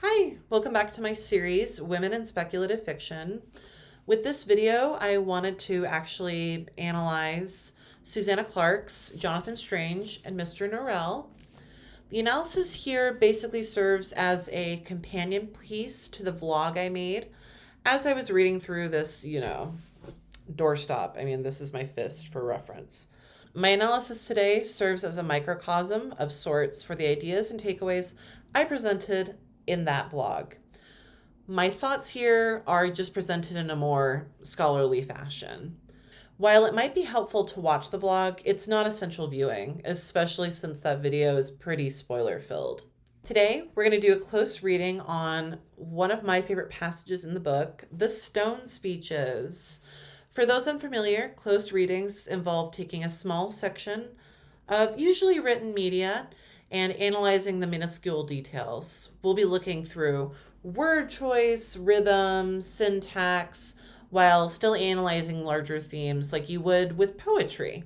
Hi, welcome back to my series, Women in Speculative Fiction. With this video, I wanted to actually analyze Susanna Clarke's Jonathan Strange and Mr. Norrell. The analysis here basically serves as a companion piece to the vlog I made as I was reading through this, doorstop. This is my fist for reference. My analysis today serves as a microcosm of sorts for the ideas and takeaways I presented in that vlog. My thoughts here are just presented in a more scholarly fashion. While it might be helpful to watch the vlog, it's not essential viewing, especially since that video is pretty spoiler-filled. Today, we're going to do a close reading on one of my favorite passages in the book, the Stone Speeches. For those unfamiliar, close readings involve taking a small section of usually written media and analyzing the minuscule details. We'll be looking through word choice, rhythm, syntax, while still analyzing larger themes like you would with poetry.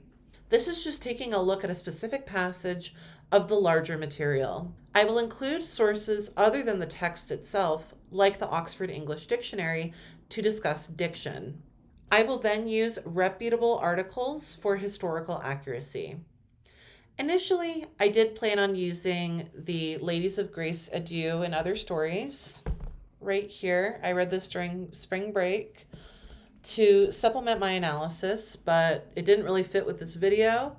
This is just taking a look at a specific passage of the larger material. I will include sources other than the text itself, like the Oxford English Dictionary, to discuss diction. I will then use reputable articles for historical accuracy. Initially, I did plan on using the Ladies of Grace Adieu and Other Stories right here. I read this during spring break to supplement my analysis, but it didn't really fit with this video.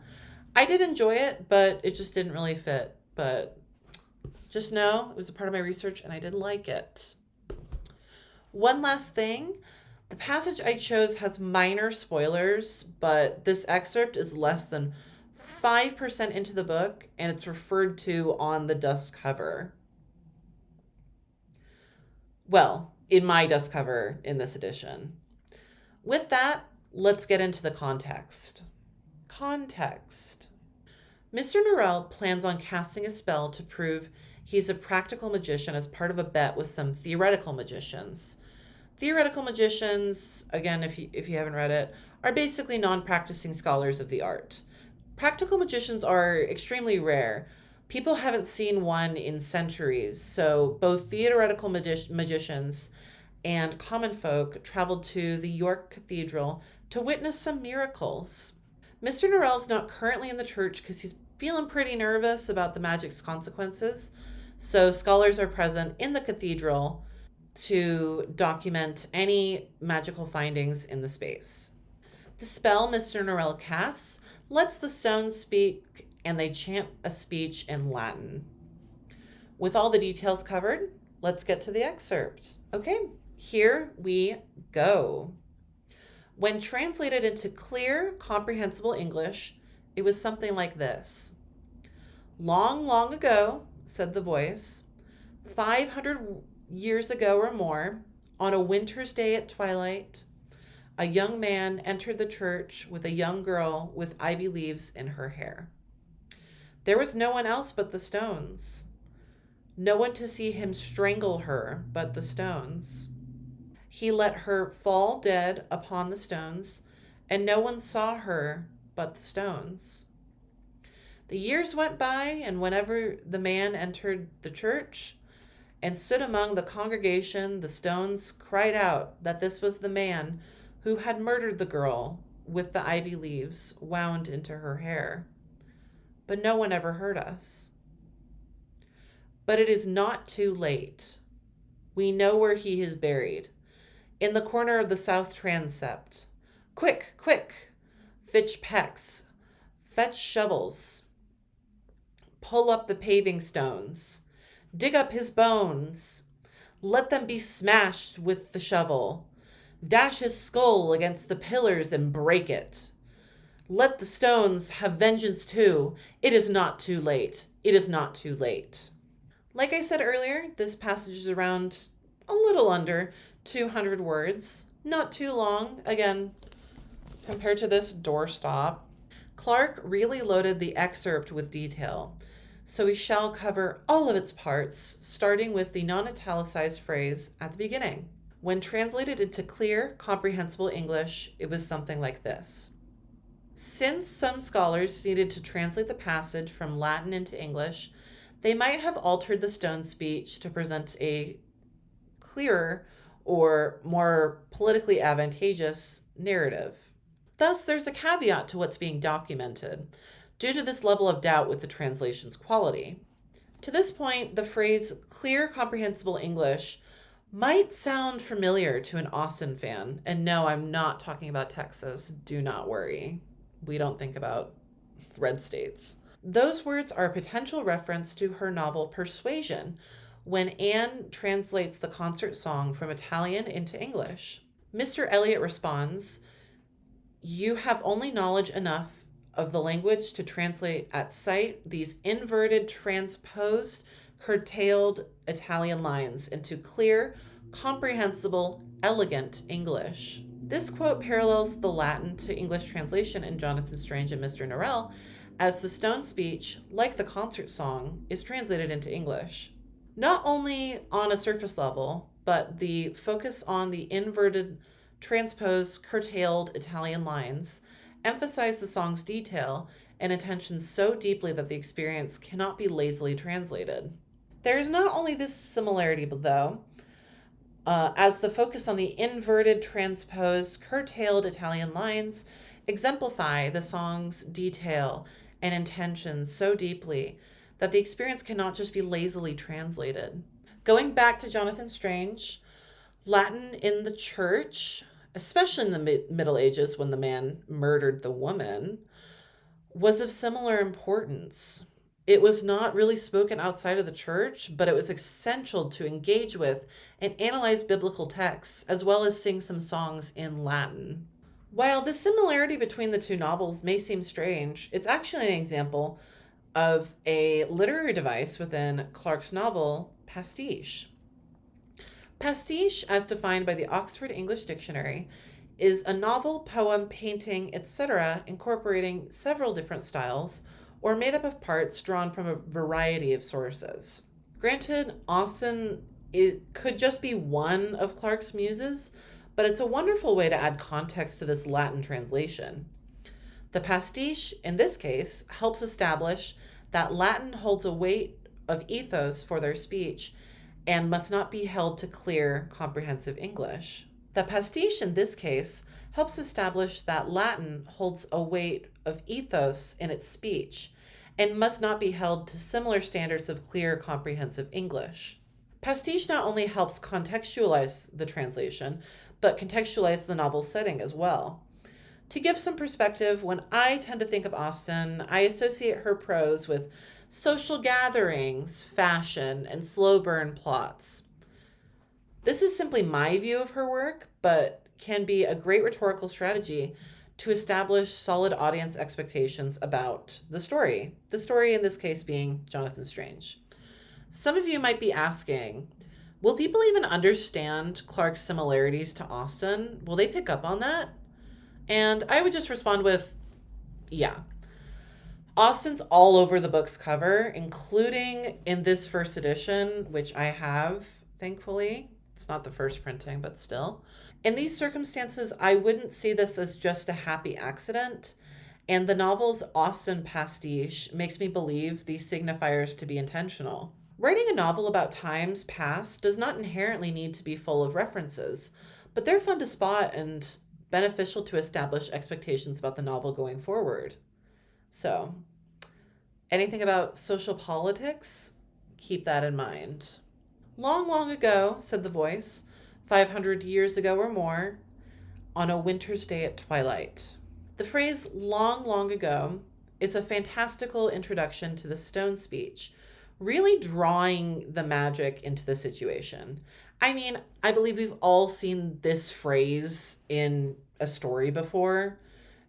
I did enjoy it, but it just didn't really fit. But just know it was a part of my research and I did like it. One last thing. The passage I chose has minor spoilers, but this excerpt is less than 5% into the book, and it's referred to on the dust cover. Well, in my dust cover in this edition. With that, let's get into the context. Context. Mr. Norrell plans on casting a spell to prove he's a practical magician as part of a bet with some theoretical magicians. Theoretical magicians, again, if you haven't read it, are basically non-practicing scholars of the art. Practical magicians are extremely rare. People haven't seen one in centuries, so both theoretical magicians and common folk traveled to the York Cathedral to witness some miracles. Mr. Norrell's not currently in the church because he's feeling pretty nervous about the magic's consequences, so scholars are present in the cathedral to document any magical findings in the space. The spell Mr. Norrell casts lets the stones speak, and they chant a speech in Latin. With all the details covered, let's get to the excerpt. Okay, here we go. When translated into clear, comprehensible English, it was something like this. Long, long ago, said the voice, 500 years ago or more, on a winter's day at twilight, a young man entered the church with a young girl with ivy leaves in her hair. There was no one else but the stones. No one to see him strangle her but the stones. He let her fall dead upon the stones, and no one saw her but the stones. The years went by, and whenever the man entered the church and stood among the congregation, the stones cried out that this was the man who had murdered the girl with the ivy leaves wound into her hair. But no one ever heard us. But it is not too late. We know where he is buried, in the corner of the south transept. Quick, quick, fetch pecks, fetch shovels, pull up the paving stones, dig up his bones, let them be smashed with the shovel. Dash his skull against the pillars and break it. Let the stones have vengeance too. It is not too late. It is not too late. Like I said earlier, this passage is around a little under 200 words. Not too long, again, compared to this doorstop. Clarke really loaded the excerpt with detail, so we shall cover all of its parts, starting with the non-italicized phrase at the beginning. When translated into clear, comprehensible English, it was something like this. Since some scholars needed to translate the passage from Latin into English, They might have altered the stone speech to present a clearer or more politically advantageous narrative. Thus, there's a caveat to what's being documented, due to this level of doubt with the translation's quality. To this point, the phrase clear, comprehensible English might sound familiar to an Austen fan. And no, I'm not talking about Texas. Do not worry. We don't think about red states. Those words are a potential reference to her novel Persuasion, when Anne translates the concert song from Italian into English. Mr. Elliot responds, "You have only knowledge enough of the language to translate at sight these inverted, transposed, curtailed Italian lines into clear, comprehensible, elegant English." This quote parallels the Latin to English translation in Jonathan Strange and Mr. Norrell, as the stone speech, like the concert song, is translated into English. Not only on a surface level, but the focus on the inverted, transposed, curtailed Italian lines emphasize the song's detail and intention so deeply that the experience cannot be lazily translated. There is not only this similarity, though, as the focus on the inverted, transposed, curtailed Italian lines exemplify the song's detail and intention so deeply that the experience cannot just be lazily translated. Going back to Jonathan Strange, Latin in the church, especially in the Middle Ages when the man murdered the woman, was of similar importance. It was not really spoken outside of the church, but it was essential to engage with and analyze biblical texts, as well as sing some songs in Latin. While the similarity between the two novels may seem strange, it's actually an example of a literary device within Clarke's novel, pastiche. Pastiche, as defined by the Oxford English Dictionary, is a novel, poem, painting, etc., incorporating several different styles, or made up of parts drawn from a variety of sources. Granted, Austen could just be one of Clarke's muses, but it's a wonderful way to add context to this Latin translation. The pastiche, in this case, helps establish that Latin holds a weight of ethos for their speech and must not be held to clear, comprehensive English. The pastiche, in this case, helps establish that Latin holds a weight of ethos in its speech and must not be held to similar standards of clear, comprehensive English. Pastiche not only helps contextualize the translation, but contextualize the novel's setting as well. To give some perspective, when I tend to think of Austen, I associate her prose with social gatherings, fashion, and slow burn plots. This is simply my view of her work, but can be a great rhetorical strategy to establish solid audience expectations about the story. The story in this case being Jonathan Strange. Some of you might be asking, will people even understand Clarke's similarities to Austen? Will they pick up on that? And I would just respond with, yeah. Austen's all over the book's cover, including in this first edition, which I have, thankfully. It's not the first printing, but still. In these circumstances, I wouldn't see this as just a happy accident, and the novel's Austen pastiche makes me believe these signifiers to be intentional. Writing a novel about times past does not inherently need to be full of references, but they're fun to spot and beneficial to establish expectations about the novel going forward. So, anything about social politics? Keep that in mind. Long, long ago, said the voice, 500 years ago or more, on a winter's day at twilight. The phrase long, long ago is a fantastical introduction to the stone speech, really drawing the magic into the situation. I mean, I believe we've all seen this phrase in a story before.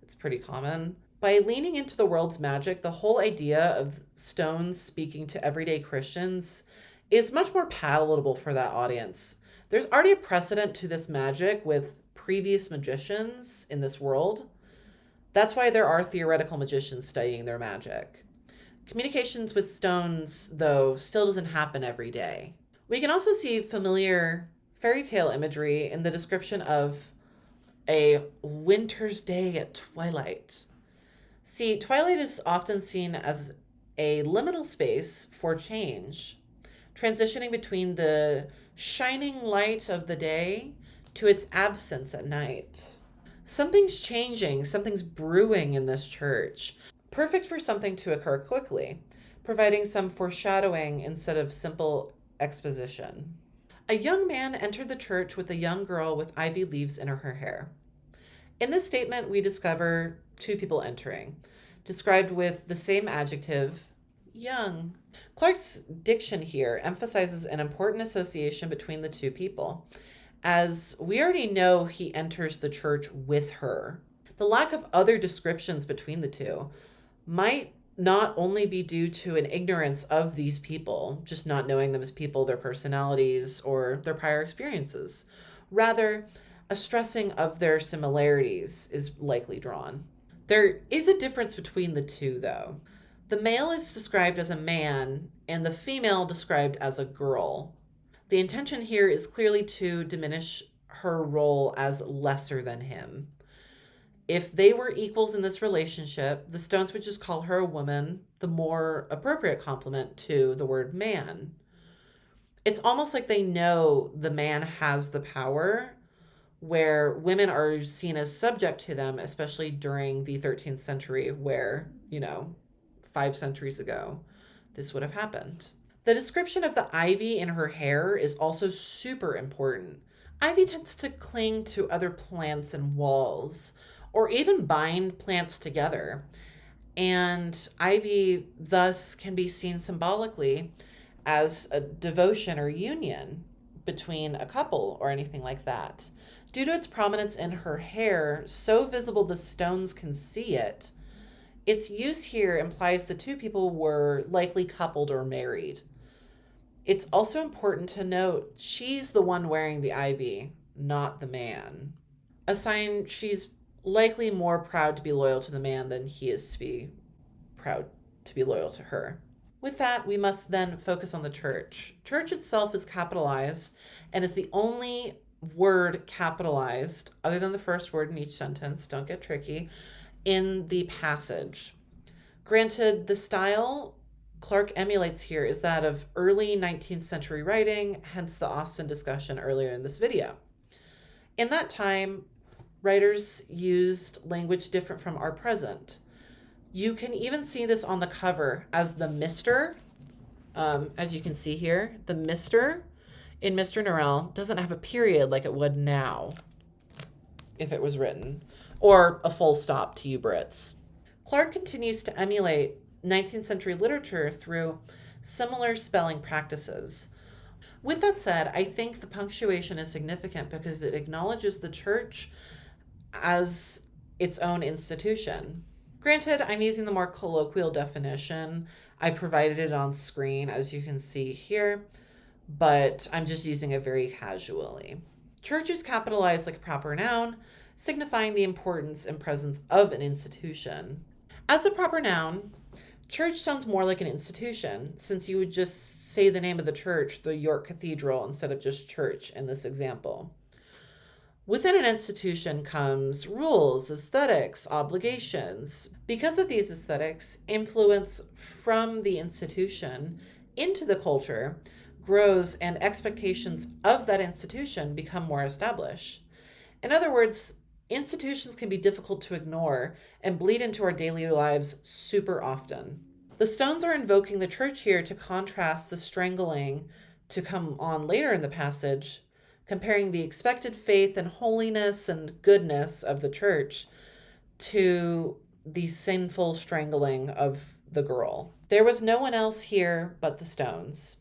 It's pretty common. By leaning into the world's magic, the whole idea of stones speaking to everyday Christians is much more palatable for that audience. There's already a precedent to this magic with previous magicians in this world. That's why there are theoretical magicians studying their magic. Communications with stones, though, still doesn't happen every day. We can also see familiar fairy tale imagery in the description of a winter's day at twilight. See, twilight is often seen as a liminal space for change, transitioning between the shining light of the day to its absence at night. Something's changing, something's brewing in this church, perfect for something to occur quickly, providing some foreshadowing instead of simple exposition. A young man entered the church with a young girl with ivy leaves in her hair. In this statement, we discover two people entering, described with the same adjective, young. Clarke's diction here emphasizes an important association between the two people, as we already know he enters the church with her. The lack of other descriptions between the two might not only be due to an ignorance of these people, just not knowing them as people, their personalities, or their prior experiences. Rather, a stressing of their similarities is likely drawn. There is a difference between the two, though. The male is described as a man, and the female described as a girl. The intention here is clearly to diminish her role as lesser than him. If they were equals in this relationship, the Stones would just call her a woman, the more appropriate complement to the word man. It's almost like they know the man has the power, where women are seen as subject to them, especially during the 13th century, where, 5 centuries ago, this would have happened. The description of the ivy in her hair is also super important. Ivy tends to cling to other plants and walls, or even bind plants together. And ivy thus can be seen symbolically as a devotion or union between a couple or anything like that. Due to its prominence in her hair, so visible the Stones can see it, its use here implies the two people were likely coupled or married. It's also important to note she's the one wearing the ivy, not the man. A sign she's likely more proud to be loyal to the man than he is to be proud to be loyal to her. With that, we must then focus on the church. Church itself is capitalized and is the only word capitalized, other than the first word in each sentence, don't get tricky, in the passage. Granted, the style Clarke emulates here is that of early 19th century writing, hence the Austen discussion earlier in this video. In that time, writers used language different from our present. You can even see this on the cover as the Mr. As you can see here, the Mr. in Mr. Norrell doesn't have a period like it would now if it was written, or a full stop to you Brits. Clarke continues to emulate 19th century literature through similar spelling practices. With that said, I think the punctuation is significant because it acknowledges the church as its own institution. Granted, I'm using the more colloquial definition. I provided it on screen, as you can see here, but I'm just using it very casually. Church is capitalized like a proper noun, signifying the importance and presence of an institution. As a proper noun, church sounds more like an institution, since you would just say the name of the church, the York Cathedral, instead of just church in this example. Within an institution comes rules, aesthetics, obligations. Because of these aesthetics, influence from the institution into the culture grows and expectations of that institution become more established. In other words, institutions can be difficult to ignore and bleed into our daily lives super often. The Stones are invoking the church here to contrast the strangling to come on later in the passage, comparing the expected faith and holiness and goodness of the church to the sinful strangling of the girl. There was no one else here but the Stones.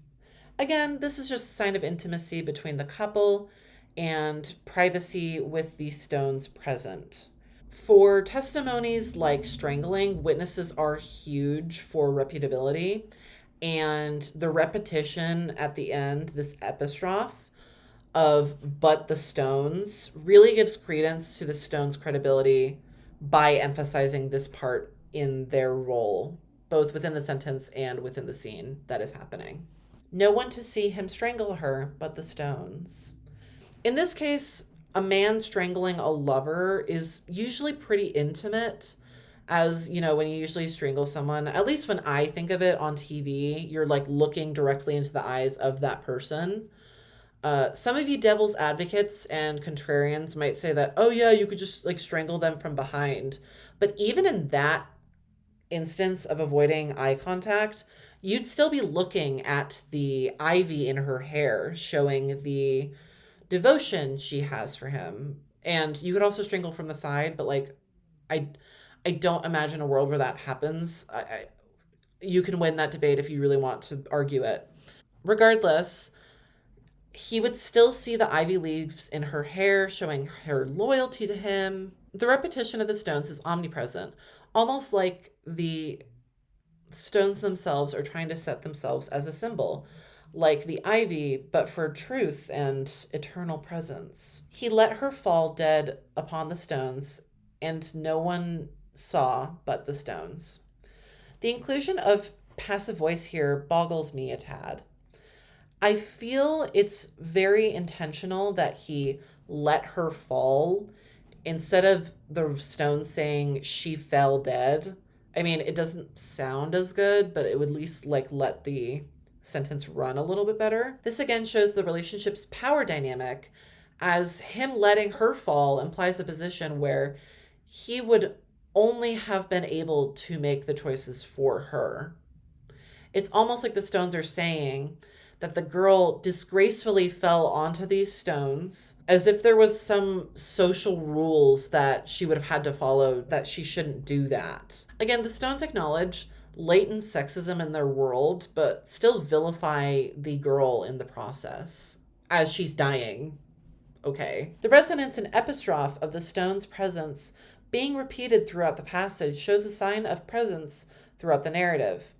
Again, this is just a sign of intimacy between the couple and privacy with the Stones present. For testimonies like strangling, witnesses are huge for reputability, and the repetition at the end, this epistrophe of "but the Stones," really gives credence to the Stones' credibility by emphasizing this part in their role, both within the sentence and within the scene that is happening. No one to see him strangle her but the Stones. In this case, a man strangling a lover is usually pretty intimate, As you know, when you usually strangle someone, at least when I think of it on TV, you're like looking directly into the eyes of that person. Some of you devil's advocates and contrarians might say that, oh yeah, you could just like strangle them from behind. But even in that instance of avoiding eye contact, you'd still be looking at the ivy in her hair, showing the devotion she has for him. And you could also strangle from the side, but like, I, I don't imagine a world where that happens. You can win that debate if you really want to argue it. Regardless, he would still see the ivy leaves in her hair, showing her loyalty to him. The repetition of the stones is omnipresent, almost like the stones themselves are trying to set themselves as a symbol, like the ivy, but for truth and eternal presence. He let her fall dead upon the stones, and no one saw but the stones. The inclusion of passive voice here boggles me a tad. I feel it's very intentional that he let her fall instead of the stone saying she fell dead. I mean, it doesn't sound as good, but it would at least like let the sentence run a little bit better. This again shows the relationship's power dynamic, as him letting her fall implies a position where he would only have been able to make the choices for her. It's almost like the stones are saying that the girl disgracefully fell onto these stones, as if there was some social rules that she would have had to follow, that she shouldn't do that. Again, the stones acknowledge latent sexism in their world, but still vilify the girl in the process as she's dying. Okay. The resonance and epistrophe of the stone's presence being repeated throughout the passage shows a sign of presence throughout the narrative.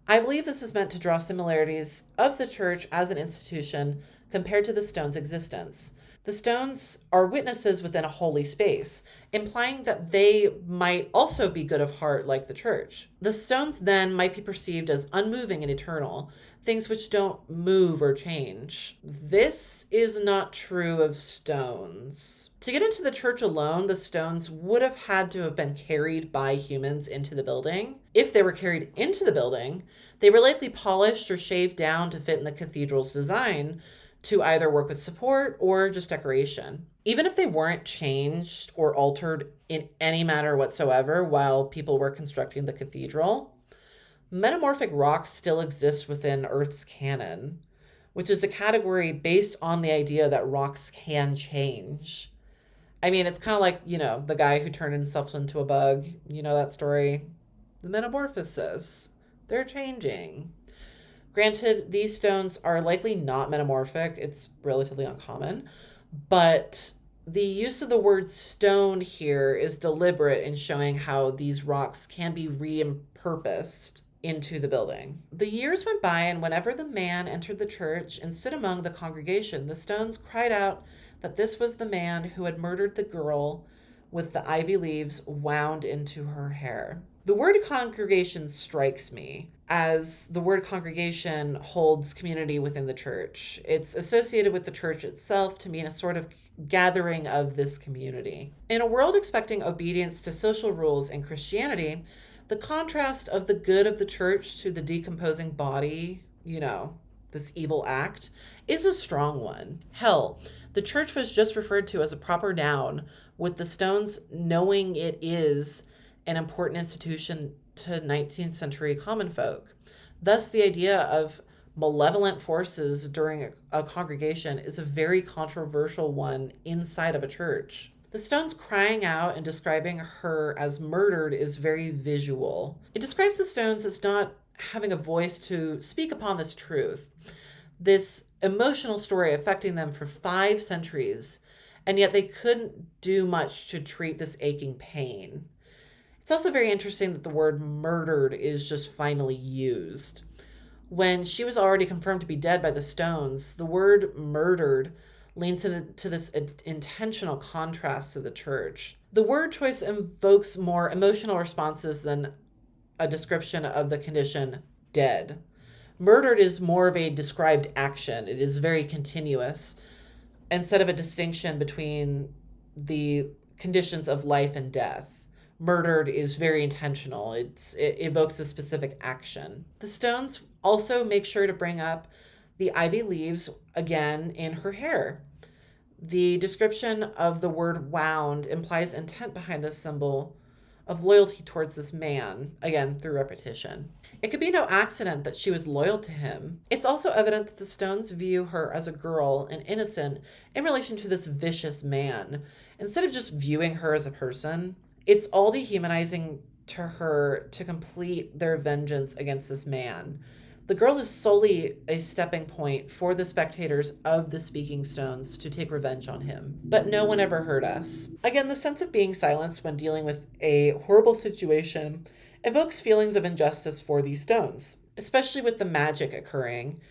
I believe this is meant to draw similarities of the church as an institution compared to the stone's existence. The stones are witnesses within a holy space, implying that they might also be good of heart like the church. The stones then might be perceived as unmoving and eternal, things which don't move or change. This is not true of stones. To get into the church alone, the stones would have had to have been carried by humans into the building. If they were carried into the building, they were likely polished or shaved down to fit in the cathedral's design, to either work with support or just decoration. Even if they weren't changed or altered in any manner whatsoever while people were constructing the cathedral, metamorphic rocks still exist within Earth's canon, which is a category based on the idea that rocks can change. I mean, it's kind of like, the guy who turned himself into a bug. You know that story? The metamorphosis. They're changing. Granted, these stones are likely not metamorphic. It's relatively uncommon. But the use of the word stone here is deliberate in showing how these rocks can be repurposed into the building. The years went by, and whenever the man entered the church and stood among the congregation, the stones cried out that this was the man who had murdered the girl with the ivy leaves wound into her hair. The word congregation strikes me, as the word congregation holds community within the church. It's associated with the church itself to mean a sort of gathering of this community. In a world expecting obedience to social rules and Christianity, the contrast of the good of the church to the decomposing body, this evil act, is a strong one. Hell, the church was just referred to as a proper noun, with the stones knowing it is an important institution to 19th century common folk. Thus, the idea of malevolent forces during a congregation is a very controversial one inside of a church. The stones crying out and describing her as murdered is very visual. It describes the stones as not having a voice to speak upon this truth, this emotional story affecting them for 5 centuries, and yet they couldn't do much to treat this aching pain. It's also very interesting that the word murdered is just finally used. When she was already confirmed to be dead by the stones, the word murdered leans into this intentional contrast to the church. The word choice invokes more emotional responses than a description of the condition dead. Murdered is more of a described action. It is very continuous, instead of a distinction between the conditions of life and death, murdered is very intentional. It evokes a specific action. The stones also make sure to bring up the ivy leaves again in her hair. The description of the word wound implies intent behind this symbol of loyalty towards this man, again through repetition. It could be no accident that she was loyal to him. It's also evident that the stones view her as a girl and innocent in relation to this vicious man. Instead of just viewing her as a person, it's all dehumanizing to her to complete their vengeance against this man. The girl is solely a stepping point for the spectators of the Speaking Stones to take revenge on him. But no one ever heard us. Again, the sense of being silenced when dealing with a horrible situation evokes feelings of injustice for these stones, especially with the magic occurring.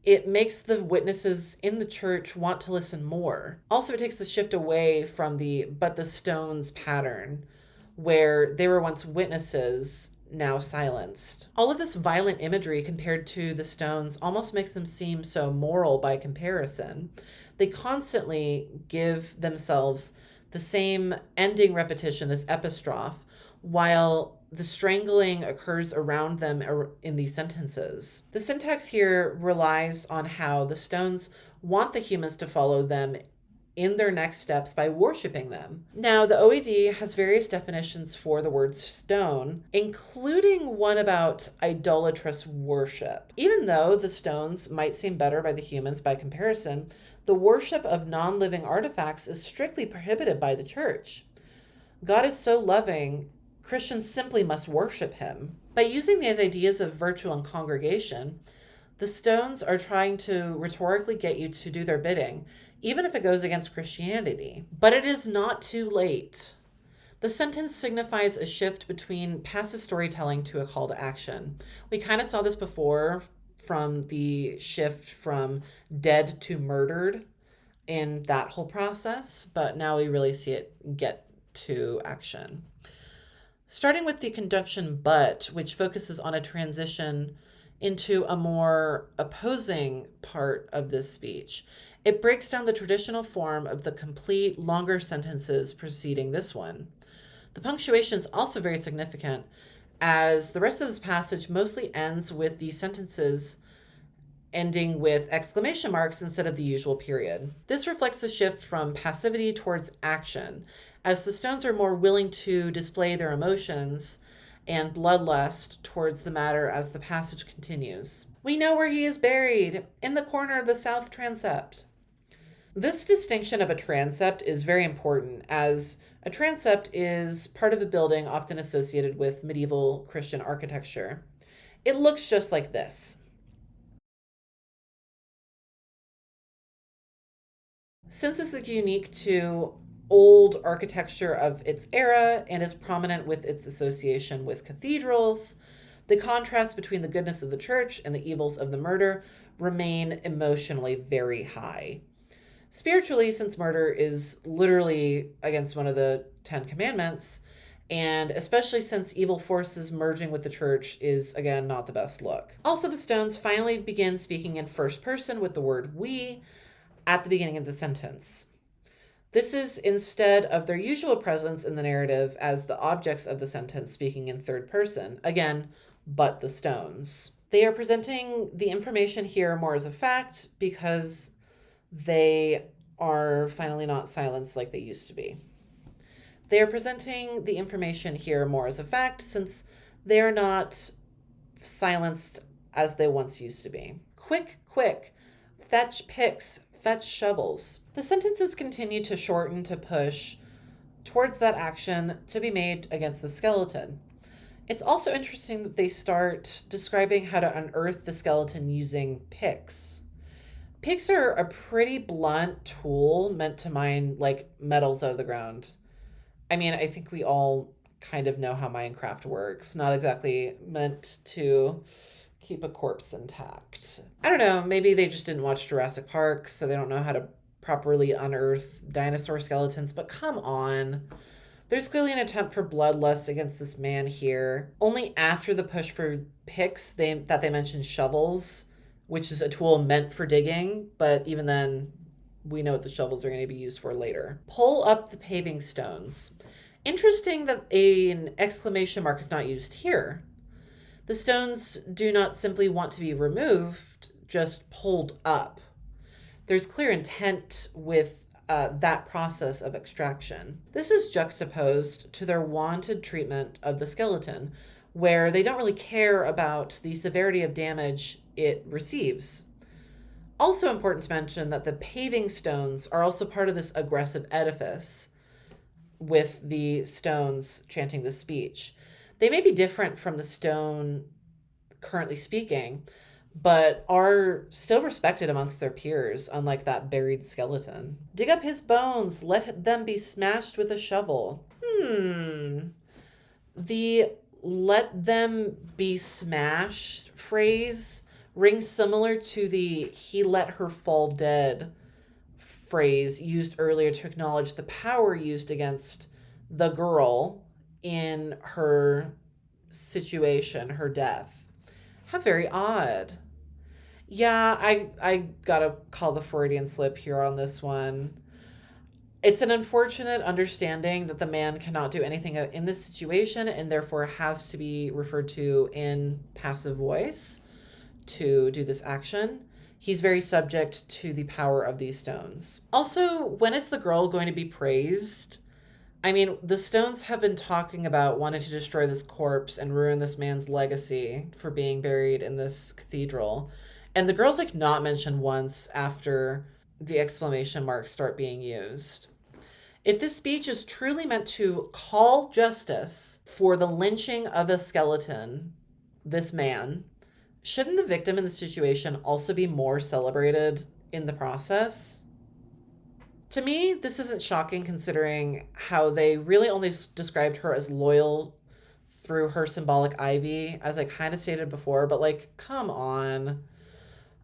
It makes the witnesses in the church want to listen more. Also, it takes the shift away from the "but the stones" pattern, where they were once witnesses, now silenced. All of this violent imagery compared to the stones almost makes them seem so moral by comparison. They constantly give themselves the same ending repetition, this epistrophe, while the strangling occurs around them in these sentences. The syntax here relies on how the stones want the humans to follow them in their next steps by worshiping them. Now, the OED has various definitions for the word stone, including one about idolatrous worship. Even though the stones might seem better by the humans by comparison, the worship of non-living artifacts is strictly prohibited by the church. God is so loving, Christians simply must worship him. By using these ideas of virtue and congregation, the stones are trying to rhetorically get you to do their bidding, even if it goes against Christianity. But it is not too late. The sentence signifies a shift between passive storytelling to a call to action. We kind of saw this before from the shift from dead to murdered in that whole process, but now we really see it get to action. Starting with the conjunction but, which focuses on a transition into a more opposing part of this speech. It breaks down the traditional form of the complete, longer sentences preceding this one. The punctuation is also very significant, as the rest of this passage mostly ends with the sentences ending with exclamation marks instead of the usual period. This reflects a shift from passivity towards action, as the stones are more willing to display their emotions and bloodlust towards the matter as the passage continues. We know where he is buried, in the corner of the south transept. This distinction of a transept is very important, as a transept is part of a building often associated with medieval Christian architecture. It looks just like this. Since this is unique to old architecture of its era and is prominent with its association with cathedrals, the contrast between the goodness of the church and the evils of the murder remain emotionally very high. Spiritually, since murder is literally against one of the 10 commandments, and especially since evil forces merging with the church is, again, not the best look. Also, the stones finally begin speaking in first person with the word we at the beginning of the sentence. This is instead of their usual presence in the narrative as the objects of the sentence speaking in third person. Again, but the stones. They are presenting the information here more as a fact because they are finally not silenced like they used to be. They are presenting the information here more as a fact since they are not silenced as they once used to be. Quick, quick, fetch picks, fetch shovels. The sentences continue to shorten to push towards that action to be made against the skeleton. It's also interesting that they start describing how to unearth the skeleton using picks. Picks are a pretty blunt tool meant to mine like metals out of the ground. I mean, I think we all kind of know how Minecraft works. Not exactly meant to keep a corpse intact. I don't know, maybe they just didn't watch Jurassic Park, so they don't know how to properly unearth dinosaur skeletons, but come on. There's clearly an attempt for bloodlust against this man here. Only after the push for picks that they mention shovels, which is a tool meant for digging, but even then, we know what the shovels are going to be used for later. Pull up the paving stones. Interesting that an exclamation mark is not used here. The stones do not simply want to be removed, just pulled up. There's clear intent with that process of extraction. This is juxtaposed to their wanted treatment of the skeleton, where they don't really care about the severity of damage it receives. Also important to mention that the paving stones are also part of this aggressive edifice, with the stones chanting the speech. They may be different from the stone currently speaking, but are still respected amongst their peers, unlike that buried skeleton. Dig up his bones, let them be smashed with a shovel. The let them be smashed phrase rings similar to the he let her fall dead phrase used earlier to acknowledge the power used against the girl in her situation, her death. How very odd. Yeah, I gotta call the Freudian slip here on this one. It's an unfortunate understanding that the man cannot do anything in this situation and therefore has to be referred to in passive voice to do this action. He's very subject to the power of these stones. Also, when is the girl going to be praised? I mean, the stones have been talking about wanting to destroy this corpse and ruin this man's legacy for being buried in this cathedral. And the girl's like not mentioned once after the exclamation marks start being used. If this speech is truly meant to call justice for the lynching of a skeleton, this man, shouldn't the victim in the situation also be more celebrated in the process? To me, this isn't shocking considering how they really only described her as loyal through her symbolic ivy, as I kind of stated before, but like, come on.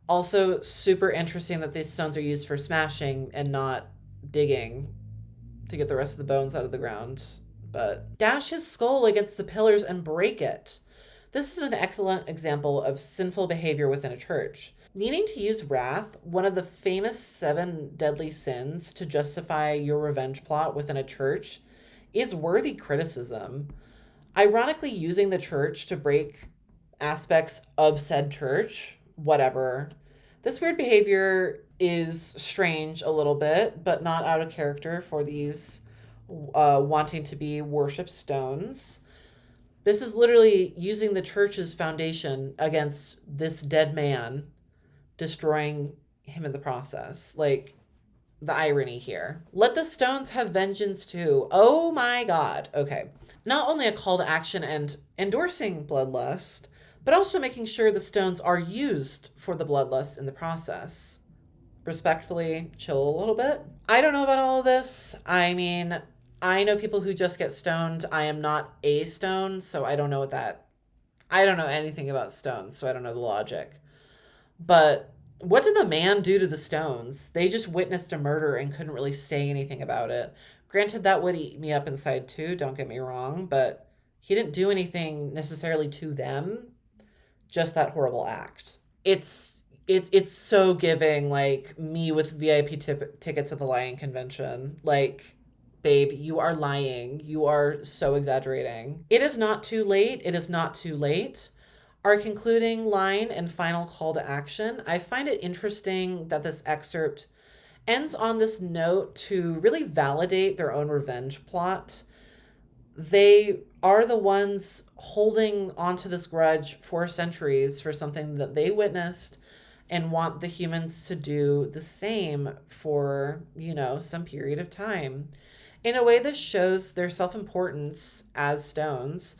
Also, super interesting that these stones are used for smashing and not digging to get the rest of the bones out of the ground. But dash his skull against the pillars and break it. This is an excellent example of sinful behavior within a church. Needing to use wrath, one of the famous 7 deadly sins to justify your revenge plot within a church, is worthy criticism. Ironically, using the church to break aspects of said church, whatever. This weird behavior is strange a little bit, but not out of character for these wanting to be worship stones. This is literally using the church's foundation against this dead man, destroying him in the process. Like, the irony here. Let the stones have vengeance too. Oh my God. Okay. Not only a call to action and endorsing bloodlust, but also making sure the stones are used for the bloodlust in the process. Respectfully, chill a little bit. I don't know about all of this. I mean, I know people who just get stoned. I am not a stone, so I don't know I don't know anything about stones, so I don't know the logic. But what did the man do to the stones? They just witnessed a murder and couldn't really say anything about it. Granted, that would eat me up inside too, don't get me wrong, but he didn't do anything necessarily to them, just that horrible act. It's so giving, like, me with VIP tickets at the Lion Convention. Like, babe, you are lying. You are so exaggerating. It is not too late. It is not too late. Our concluding line and final call to action. I find it interesting that this excerpt ends on this note to really validate their own revenge plot. They are the ones holding onto this grudge for centuries for something that they witnessed and want the humans to do the same for, some period of time. In a way, this shows their self-importance as stones,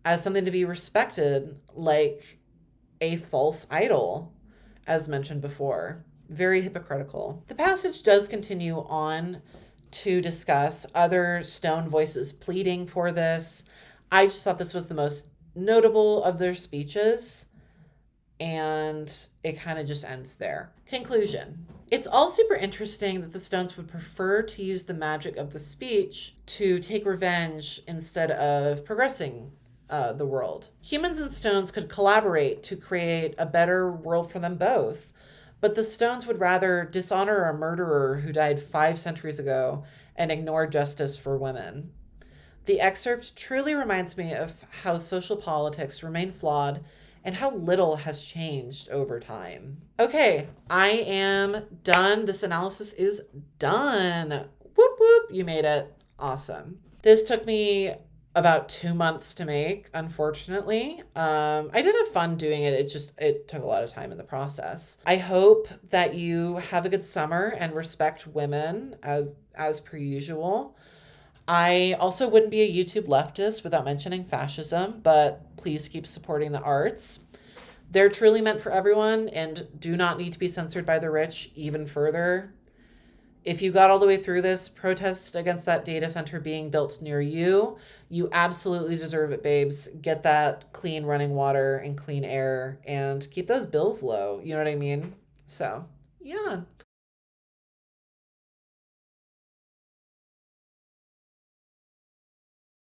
as something to be respected, like a false idol, as mentioned before. Very hypocritical. The passage does continue on to discuss other stone voices pleading for this. I just thought this was the most notable of their speeches, and it kind of just ends there. Conclusion. It's all super interesting that the stones would prefer to use the magic of the speech to take revenge instead of progressing the world. Humans and stones could collaborate to create a better world for them both, but the stones would rather dishonor a murderer who died 5 centuries ago and ignore justice for women. The excerpt truly reminds me of how social politics remain flawed and how little has changed over time. Okay, I am done. This analysis is done. Whoop whoop, you made it. Awesome. This took me about 2 months to make, unfortunately. I did have fun doing it. It took a lot of time in the process. I hope that you have a good summer and respect women as per usual. I also wouldn't be a YouTube leftist without mentioning fascism, but please keep supporting the arts. They're truly meant for everyone and do not need to be censored by the rich even further. If you got all the way through this, protest against that data center being built near you. You absolutely deserve it, babes. Get that clean running water and clean air and keep those bills low. You know what I mean? So, yeah.